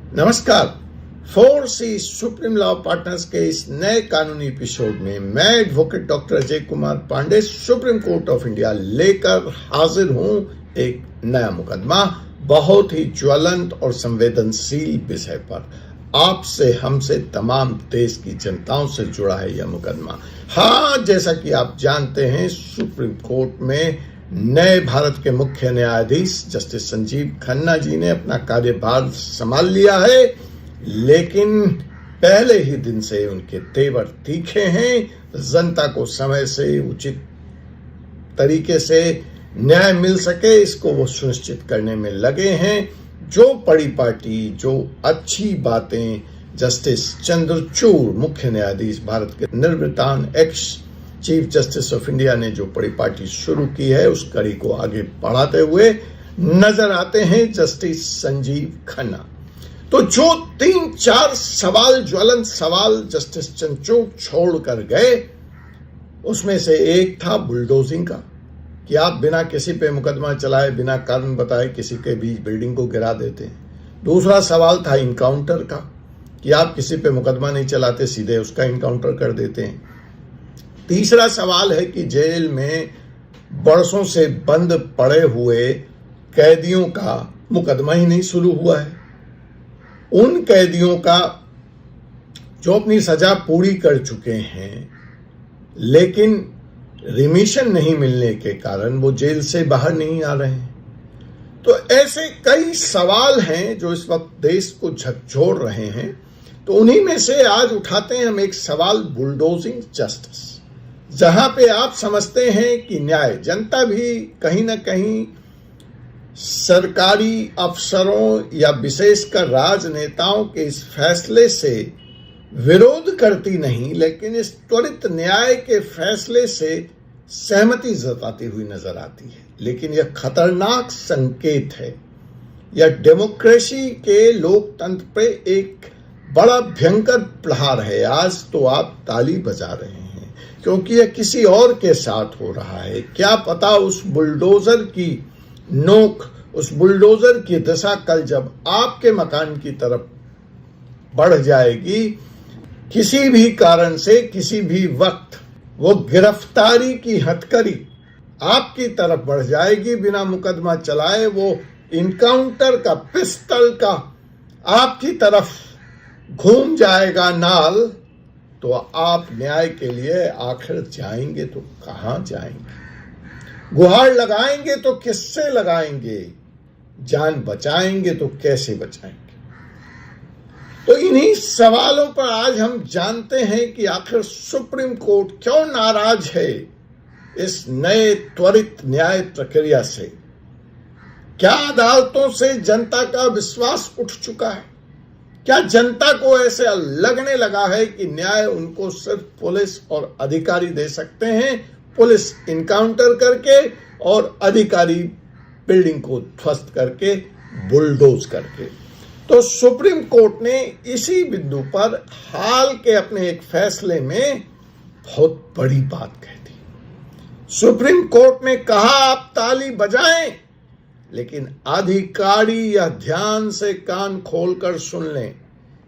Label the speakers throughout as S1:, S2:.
S1: नमस्कार। 4C supreme law partners के इस नए कानूनी एपिसोड में मैं advocate doctor Ajay Kumar Pandey Supreme Court of India लेकर हाजिर हूं एक नया मुकदमा, बहुत ही ज्वलंत और संवेदनशील विषय पर। आपसे, हमसे, तमाम देश की जनताओं से जुड़ा है यह मुकदमा। हाँ, जैसा कि आप जानते हैं, सुप्रीम कोर्ट में नए भारत के मुख्य न्यायाधीश जस्टिस संजीव खन्ना जी ने अपना कार्यभार संभाल लिया है, लेकिन पहले ही दिन से उनके तेवर तीखे हैं। जनता को समय से उचित तरीके से न्याय मिल सके, इसको वो सुनिश्चित करने में लगे हैं। जो बड़ी पार्टी, जो अच्छी बातें जस्टिस चंद्रचूड़ मुख्य न्यायाधीश भारत के निर्वृतान ex chief justice of India ने जो बड़ी पार्टी शुरू की है, उस कड़ी को आगे बढ़ाते हुए नजर आते हैं जस्टिस संजीव खन्ना। तो जो 3-4 सवाल, ज्वलंत सवाल जस्टिस चंद्रचूड़ छोड़ कर गए, उसमें से एक था बुलडोजिंग का, कि आप बिना किसी पे मुकदमा चलाए, बिना कारण बताए किसी के बीच बिल्डिंग को गिरा देते हैं। दूसरा सवाल था इनकाउंटर का, कि आप किसी पे मुकदमा नहीं चलाते, सीधे उसका इनकाउंटर कर देते हैं। तीसरा सवाल है कि जेल में बरसों से बंद पड़े हुए कैदियों का मुकदमा ही नहीं शुरू हुआ है। उन कैदियों का जो अपनी सजा पूरी कर चुके हैं, लेकिन रिमिशन नहीं मिलने के कारण वो जेल से बाहर नहीं आ रहे हैं। तो ऐसे कई सवाल हैं जो इस वक्त देश को झकझोर रहे हैं। तो उन्हीं में से आज उठाते हैं हम एक सवाल, बुलडोजिंग जस्टिस, जहां पे आप समझते हैं कि न्याय, जनता भी कहीं ना कहीं सरकारी अफसरों या विशेषकर राजनेताओं के इस फैसले से विरोध करती नहीं, लेकिन इस त्वरित न्याय के फैसले से सहमति जताती हुई नजर आती है। लेकिन यह खतरनाक संकेत है, यह डेमोक्रेसी के लोकतंत्र पे एक बड़ा भयंकर प्रहार है। आज तो आप ताली बजा रहे हैं क्योंकि यह किसी और के साथ हो रहा है। क्या पता उस बुलडोजर की नोक, उस बुलडोजर की दिशा कल जब आपके मकान की तरफ बढ़ जाएगी, किसी भी कारण से, किसी भी वक्त वो गिरफ्तारी की हथकड़ी आपकी तरफ बढ़ जाएगी, बिना मुकदमा चलाए वो इनकाउंटर का, पिस्टल का आपकी तरफ घूम जाएगा नाल, तो आप न्याय के लिए आखिर जाएंगे तो कहां जाएंगे? गुहार लगाएंगे तो किससे लगाएंगे? जान बचाएंगे तो कैसे बचाएंगे? तो इन्हीं सवालों पर आज हम जानते हैं कि आखिर सुप्रीम कोर्ट क्यों नाराज है इस नए त्वरित न्याय प्रक्रिया से। क्या अदालतों से जनता का विश्वास उठ चुका है? क्या जनता को ऐसे लगने लगा है कि न्याय उनको सिर्फ पुलिस और अधिकारी दे सकते हैं, पुलिस इनकाउंटर करके और अधिकारी बिल्डिंग को ध्वस्त करके, बुलडोज करके। तो सुप्रीम कोर्ट ने इसी बिंदु पर हाल के अपने एक फैसले में बहुत बड़ी बात कह दी। सुप्रीम कोर्ट ने कहा, आप ताली बजाएं, लेकिन अधिकारी यह ध्यान से कान खोलकर सुन लें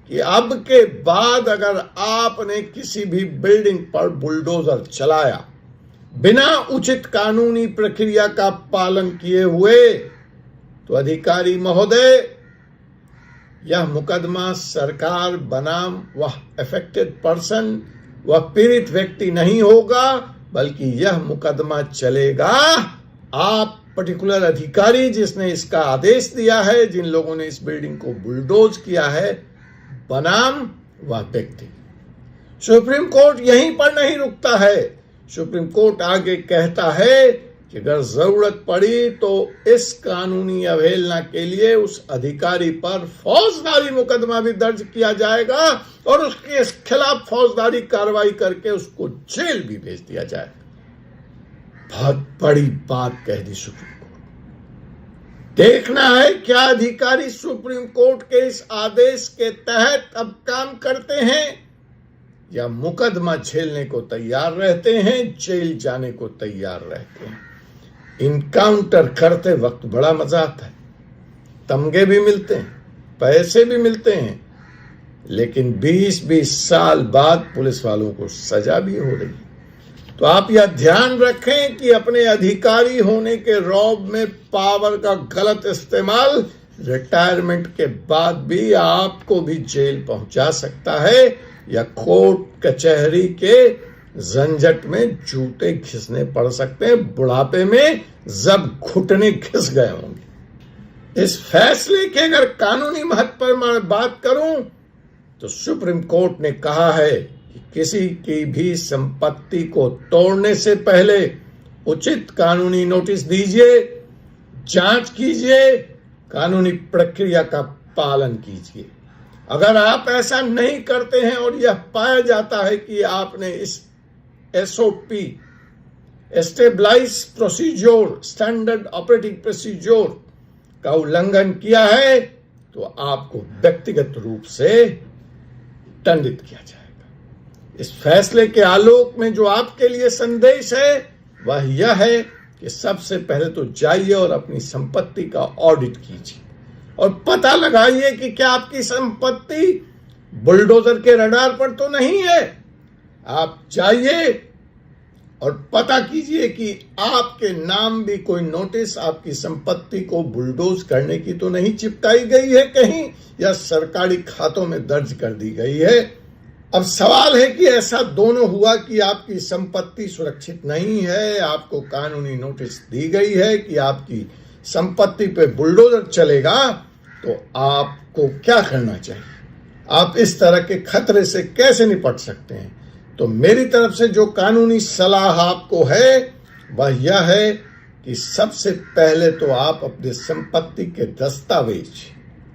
S1: कि अब के बाद अगर आपने किसी भी बिल्डिंग पर बुलडोजर चलाया बिना उचित कानूनी प्रक्रिया का पालन किए हुए, तो अधिकारी महोदय, यह मुकदमा सरकार बनाम वह अफेक्टेड पर्सन, वह पीड़ित व्यक्ति नहीं होगा, बल्कि यह मुकदमा चलेगा आप पर्टिकुलर अधिकारी जिसने इसका आदेश दिया है, जिन लोगों ने इस बिल्डिंग को बुलडोज किया है, बनाम वह व्यक्ति। सुप्रीम कोर्ट यहीं पर नहीं रुकता है। सुप्रीम कोर्ट आगे कहता है कि अगर जरूरत पड़ी तो इस कानूनी अवहेलना के लिए उस अधिकारी पर फौजदारी मुकदमा भी दर्ज किया जाएगा और उसके खिलाफ फौजदारी कार्रवाई करके उसको जेल भी भेज दिया जाएगा। बहुत बड़ी बात कह दी सुप्रीम कोर्ट। देखना है क्या अधिकारी सुप्रीम कोर्ट के इस आदेश के तहत अब काम करते हैं या मुकदमा झेलने को तैयार रहते हैं, जेल जाने को तैयार रहते हैं। इनकाउंटर करते वक्त बड़ा मजा आता है, तमगे भी मिलते हैं, पैसे भी मिलते हैं, लेकिन 20-20 साल बाद पुलिस वालों को सजा भी हो रही है। तो आप यह ध्यान रखें कि अपने अधिकारी होने के रौब में पावर का गलत इस्तेमाल रिटायरमेंट के बाद भी आपको भी जेल पहुंचा सकता है या कोर्ट कचहरी के झंझट में जूते घिसने पड़ सकते हैं बुढ़ापे में जब घुटने घिस गए होंगे। इस फैसले के अगर कानूनी महत्व पर मैं बात करूं तो सुप्रीम कोर्ट ने कहा है कि किसी की भी संपत्ति को तोड़ने से पहले उचित कानूनी नोटिस दीजिए, जांच कीजिए, कानूनी प्रक्रिया का पालन कीजिए। अगर आप ऐसा नहीं करते हैं और यह पाया जाता है कि आपने इस SOP established procedure standard operating procedure का उल्लंघन किया है तो आपको व्यक्तिगत रूप से दंडित किया जाएगा। इस फैसले के आलोक में जो आपके लिए संदेश है वह यह है कि सबसे पहले तो जाइए और अपनी संपत्ति का ऑडिट कीजिए और पता लगाइए कि क्या आपकी संपत्ति बुलडोजर के रडार पर तो नहीं है। आप जाइए और पता कीजिए कि आपके नाम भी कोई नोटिस आपकी संपत्ति को बुलडोज करने की तो नहीं चिपकाई गई है कहीं, या सरकारी खातों में दर्ज कर दी गई है। अब सवाल है कि ऐसा दोनों हुआ कि आपकी संपत्ति सुरक्षित नहीं है, आपको कानूनी नोटिस दी गई है कि आपकी संपत्ति पे बुलडोजर चलेगा, तो आपको क्या करना चाहिए? आप इस तरह के खतरे से कैसे निपट सकते हैं? तो मेरी तरफ से जो कानूनी सलाह आपको है वह यह है कि सबसे पहले तो आप अपने संपत्ति के दस्तावेज,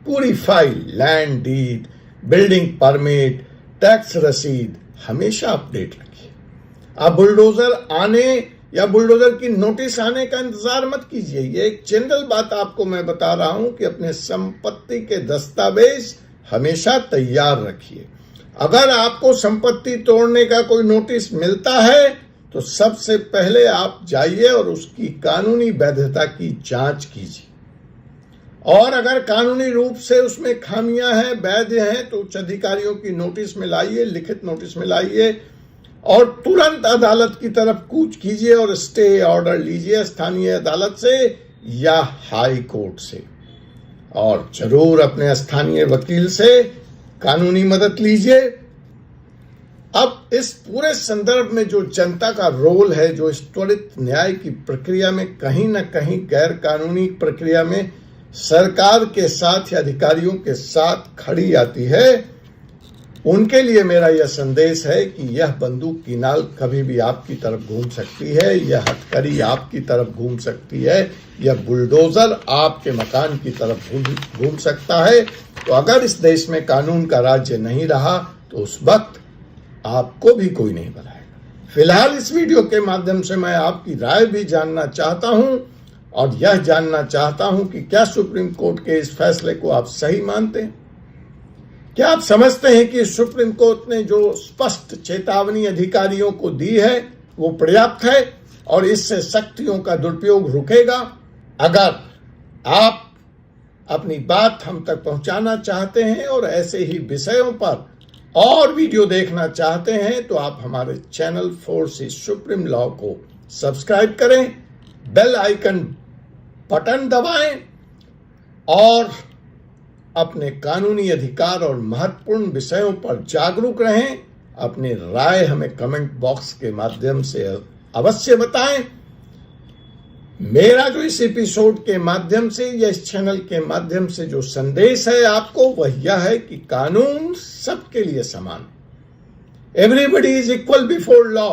S1: पूरी file, land deed, building permit, tax रसीद हमेशा अपडेट रखिए। आप बुलडोजर आने या बुलडोजर की नोटिस आने का इंतजार मत कीजिए। ये एक जनरल बात आपको मैं बता रहा हूं कि अपने संपत्ति के दस्तावेज हमेशा तैयार रखिए। अगर आपको संपत्ति तोड़ने का कोई नोटिस मिलता है तो सबसे पहले आप जाइए और उसकी कानूनी वैधता की जांच कीजिए, और अगर कानूनी रूप से उसमें खामियां हैं, वैध हैं, तो उच्च अधिकारियों की नोटिस में लाइए, लिखित नोटिस में लाइए और तुरंत अदालत की तरफ कूच कीजिए और स्टे ऑर्डर लीजिए स्थानीय अदालत से या हाई कोर्ट से, और जरूर अपने स्थानीय वकील से कानूनी मदद लीजिए। अब इस पूरे संदर्भ में जो जनता का रोल है, जो इस त्वरित न्याय की प्रक्रिया में कहीं ना कहीं गैर कानूनी प्रक्रिया में सरकार के साथ या अधिकारियों के साथ खड़ी आती है, उनके लिए मेरा यह संदेश है कि यह बंदूक की नाल कभी भी आपकी तरफ घूम सकती है, यह हथकड़ी आपकी तरफ घूम सकती है, यह बुलडोजर आपके मकान की तरफ घूम सकता है। तो अगर इस देश में कानून का राज्य नहीं रहा तो उस वक्त आपको भी कोई नहीं बनाएगा। फिलहाल इस वीडियो के माध्यम से मैं आपकी राय भी जानना चाहता हूं और यह जानना चाहता हूं कि क्या सुप्रीम कोर्ट के इस फैसले को आप सही मानते हैं? क्या आप समझते हैं कि सुप्रीम कोर्ट ने जो स्पष्ट चेतावनी अधिकारियों को दी है वो पर्याप्त है और इससे शक्तियों का दुरुपयोग रुकेगा? अगर आप अपनी बात हम तक पहुंचाना चाहते हैं और ऐसे ही विषयों पर और वीडियो देखना चाहते हैं तो आप हमारे चैनल फोर्सेस सुप्रीम लॉ को सब्सक्राइब करें, बेल आइकन बटन दबाएं और अपने कानूनी अधिकार और महत्वपूर्ण विषयों पर जागरूक रहें। अपनी राय हमें कमेंट बॉक्स के माध्यम से अवश्य बताएं। मेरा जो इस एपिसोड के माध्यम से या इस चैनल के माध्यम से जो संदेश है आपको वह यह है कि कानून सबके लिए समान, everybody is equal before law,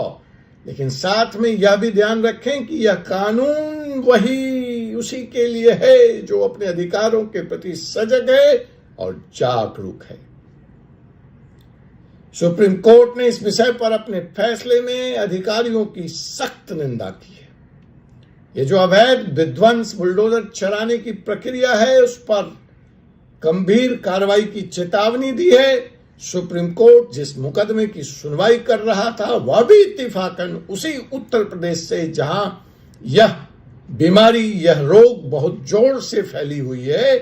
S1: लेकिन साथ में यह भी ध्यान रखें कि यह कानून वही उसी के लिए है जो अपने अधिकारों के प्रति सजग है और जागरूक है। सुप्रीम कोर्ट ने इस विषय पर अपने फैसले में अधिकारियों की सख्त निंदा की है। ये जो अवैध विध्वंस बुलडोजर चलाने की प्रक्रिया है उस पर गंभीर कार्रवाई की चेतावनी दी है। सुप्रीम कोर्ट जिस मुकदमे की सुनवाई कर रहा था वह भी इत्तेफाकन उसी उत्तर प्रदेश से जहां यह बीमारी, यह रोग बहुत जोर से फैली हुई है,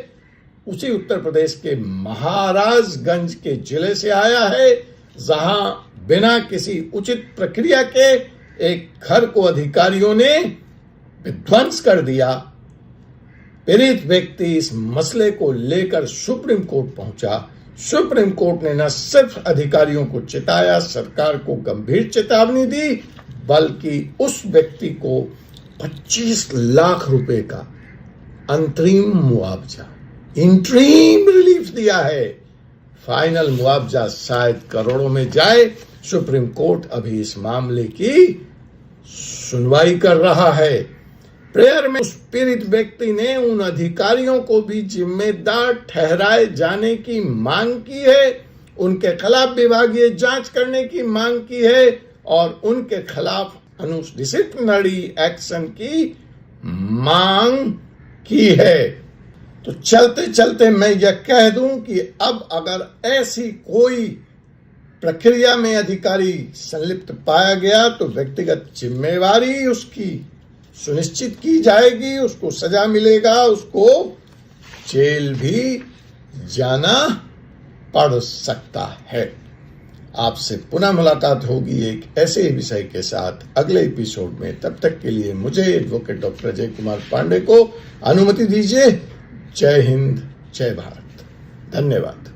S1: उसी उत्तर प्रदेश के महाराजगंज के जिले से आया है, जहां बिना किसी उचित प्रक्रिया के एक घर को अधिकारियों ने विध्वंस कर दिया। पीड़ित व्यक्ति इस मसले को लेकर सुप्रीम कोर्ट पहुंचा। सुप्रीम कोर्ट ने न सिर्फ अधिकारियों को चिताया, सरकार को गंभीर चेतावनी दी, बल्कि उस व्यक्ति को 25 लाख रुपए का अंतरिम मुआवजा, इंटरिम रिलीफ दिया है। फाइनल मुआवजा शायद करोड़ों में जाए। सुप्रीम कोर्ट अभी इस मामले की सुनवाई कर रहा है। प्रेयर में उस पीड़ित व्यक्ति ने उन अधिकारियों को भी जिम्मेदार ठहराए जाने की मांग की है, उनके खिलाफ विभागीय जांच करने की मांग की है और उनके खिलाफ डिसिप्लिनरी एक्शन की मांग की है। तो चलते चलते मैं यह कह दूं कि अब अगर ऐसी कोई प्रक्रिया में अधिकारी संलिप्त पाया गया तो व्यक्तिगत जिम्मेवारी उसकी सुनिश्चित की जाएगी, उसको सजा मिलेगा, उसको जेल भी जाना पड़ सकता है। आपसे पुनः मुलाकात होगी एक ऐसे ही विषय के साथ अगले एपिसोड में। तब तक के लिए मुझे एडवोकेट डॉक्टर अजय कुमार पांडे को अनुमति दीजिए। जय हिंद, जय भारत। धन्यवाद।